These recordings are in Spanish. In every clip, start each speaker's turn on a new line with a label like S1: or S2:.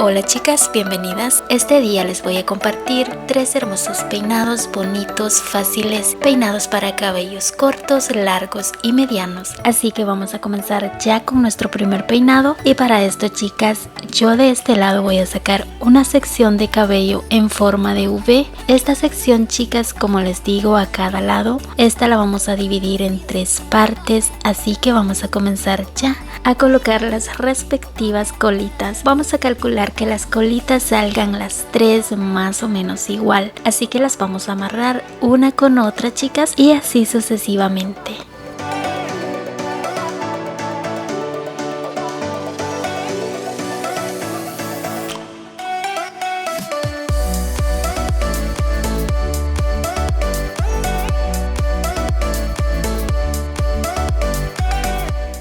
S1: Hola chicas, bienvenidas. Este día les voy a compartir 3 hermosos peinados bonitos, fáciles, peinados para cabellos cortos, largos y medianos. Así que vamos a comenzar ya con nuestro primer peinado. Y para esto chicas, yo de este lado voy a sacar una sección de cabello en forma de V. Esta sección chicas, como les digo, a cada lado, esta la vamos a dividir en 3 partes. Así que vamos a comenzar ya a colocar las respectivas colitas. Vamos a calcular que las colitas salgan las 3 más o menos igual, así que las vamos a amarrar una con otra chicas y así sucesivamente.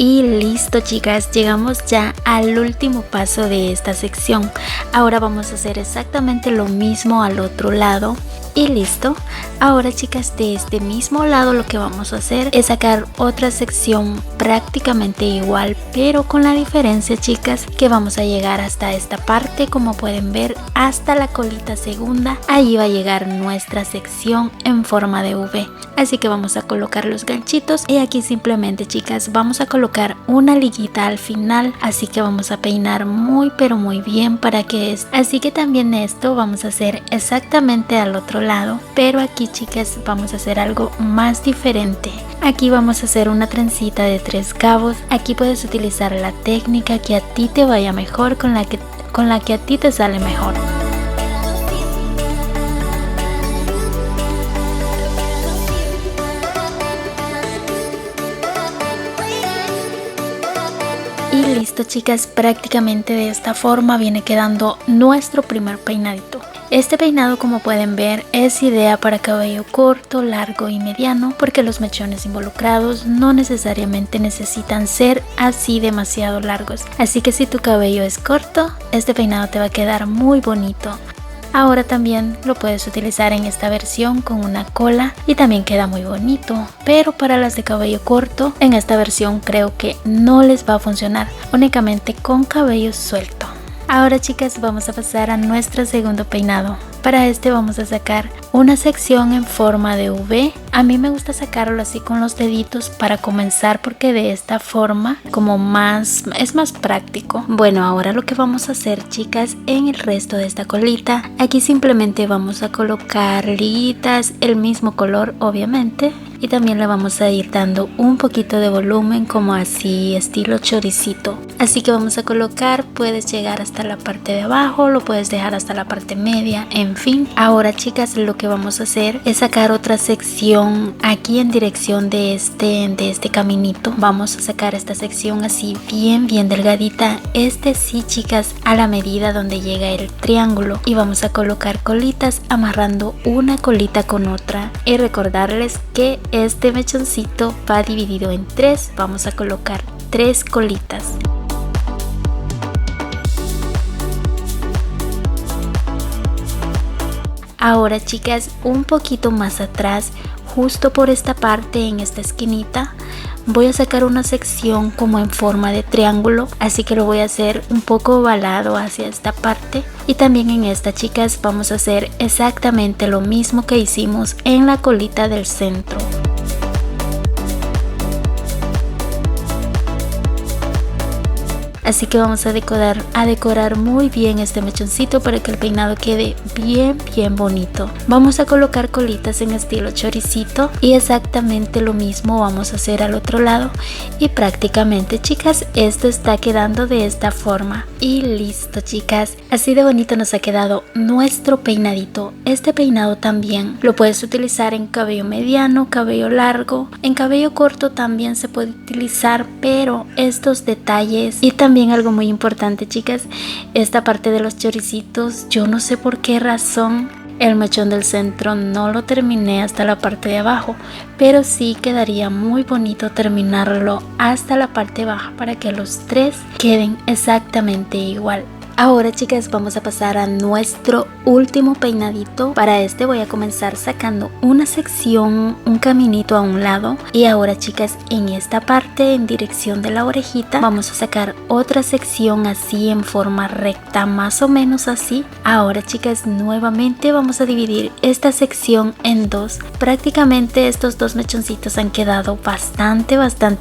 S1: Y listo chicas, llegamos ya al último paso de esta sección. Ahora vamos a hacer exactamente lo mismo al otro lado. Y listo. Ahora chicas, de este mismo lado lo que vamos a hacer es sacar otra sección prácticamente igual, pero con la diferencia chicas que vamos a llegar hasta esta parte, como pueden ver, hasta la colita segunda. Ahí va a llegar nuestra sección en forma de V. Así que vamos a colocar los ganchitos y aquí simplemente chicas vamos a colocar una liguita al final, así que vamos a peinar muy pero muy bien para que es. Así que también esto vamos a hacer exactamente al otro lado, pero aquí chicas vamos a hacer algo más diferente. Aquí vamos a hacer una trencita de 3 cabos. Aquí puedes utilizar la técnica que a ti te vaya mejor, con la que a ti te sale mejor. Y listo chicas, prácticamente de esta forma viene quedando nuestro primer peinadito. Este peinado, como pueden ver, es idea para cabello corto, largo y mediano, porque los mechones involucrados no necesariamente necesitan ser así demasiado largos. Así que si tu cabello es corto, este peinado te va a quedar muy bonito. Ahora también lo puedes utilizar en esta versión con una cola y también queda muy bonito, pero para las de cabello corto en esta versión creo que no les va a funcionar, únicamente con cabello suelto. Ahora chicas, vamos a pasar a nuestro segundo peinado. Para este vamos a sacar una sección en forma de V. A mí me gusta sacarlo así con los deditos para comenzar, porque de esta forma es más práctico. Bueno, ahora lo que vamos a hacer chicas, en el resto de esta colita, aquí simplemente vamos a colocar liguitas, el mismo color obviamente, y también le vamos a ir dando un poquito de volumen, como así estilo choricito. Así que vamos a colocar, puedes llegar hasta la parte de abajo, lo puedes dejar hasta la parte media, en fin. Ahora chicas, lo que vamos a hacer es sacar otra sección aquí en dirección de este caminito. Vamos a sacar esta sección así bien delgadita. Sí chicas, a la medida donde llega el triángulo, y vamos a colocar colitas amarrando una colita con otra. Y recordarles que este mechoncito va dividido en 3. Vamos a colocar 3 colitas. Ahora chicas, un poquito más atrás, justo por esta parte, en esta esquinita, voy a sacar una sección como en forma de triángulo, así que lo voy a hacer un poco ovalado hacia esta parte. Y también en esta chicas vamos a hacer exactamente lo mismo que hicimos en la colita del centro. Así que vamos a decorar muy bien este mechoncito para que el peinado quede bien bonito. Vamos a colocar colitas en estilo choricito y exactamente lo mismo vamos a hacer al otro lado. Y prácticamente chicas, esto está quedando de esta forma. Y listo chicas, así de bonito nos ha quedado nuestro peinadito. Este peinado también lo puedes utilizar en cabello mediano, cabello largo, en cabello corto también se puede utilizar, pero estos detalles y también algo muy importante chicas, esta parte de los choricitos, yo no sé por qué razón el mechón del centro no lo terminé hasta la parte de abajo, pero sí quedaría muy bonito terminarlo hasta la parte baja para que los 3 queden exactamente igual. Ahora chicas, vamos a pasar a nuestro último peinadito. Para este voy a comenzar sacando una sección, un caminito a un lado. Y ahora chicas, en esta parte en dirección de la orejita vamos a sacar otra sección así en forma recta, más o menos así. Ahora chicas, nuevamente vamos a dividir esta sección en dos. Prácticamente estos dos mechoncitos han quedado bastante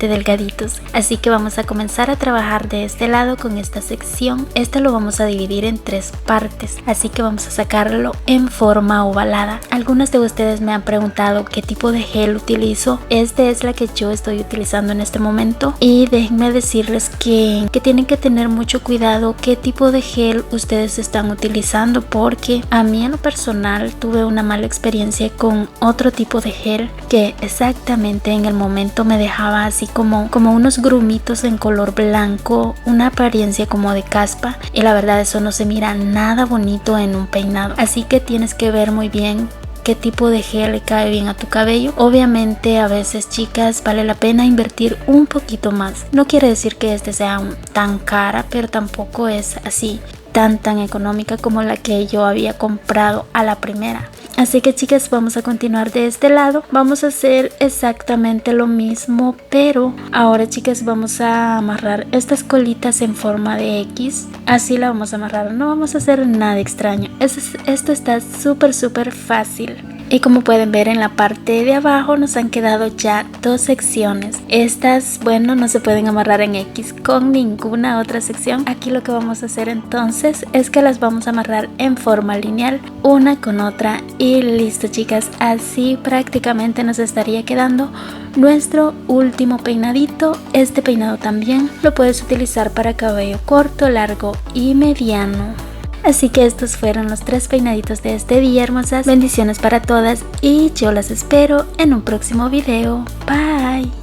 S1: delgaditos, así que vamos a comenzar a trabajar de este lado con esta sección. Este lo vamos a dividir en tres partes, así que vamos a sacarlo en forma ovalada. Algunas de ustedes me han preguntado qué tipo de gel utilizo. Este es la que yo estoy utilizando en este momento, y déjenme decirles que tienen que tener mucho cuidado qué tipo de gel ustedes están utilizando, porque a mí en lo personal tuve una mala experiencia con otro tipo de gel que exactamente en el momento me dejaba así como unos grumitos en color blanco, una apariencia como de caspa, y la verdad eso no se mira nada bonito en un peinado. Así que tienes que ver muy bien qué tipo de gel le cae bien a tu cabello. Obviamente a veces chicas vale la pena invertir un poquito más. No quiere decir que este sea tan cara, pero tampoco es así tan económica como la que yo había comprado a la primera. Así que chicas, vamos a continuar de este lado. Vamos a hacer exactamente lo mismo, pero ahora chicas vamos a amarrar estas colitas en forma de X. Así la vamos a amarrar, no vamos a hacer nada extraño. Esto está súper fácil. Y como pueden ver en la parte de abajo nos han quedado ya dos secciones. Estas, bueno, no se pueden amarrar en X con ninguna otra sección. Aquí lo que vamos a hacer entonces es que las vamos a amarrar en forma lineal, una con otra, y listo chicas. Así prácticamente nos estaría quedando nuestro último peinadito. Este peinado también lo puedes utilizar para cabello corto, largo y mediano. Así que estos fueron los 3 peinaditos de este día, hermosas. Bendiciones para todas y yo las espero en un próximo video. Bye.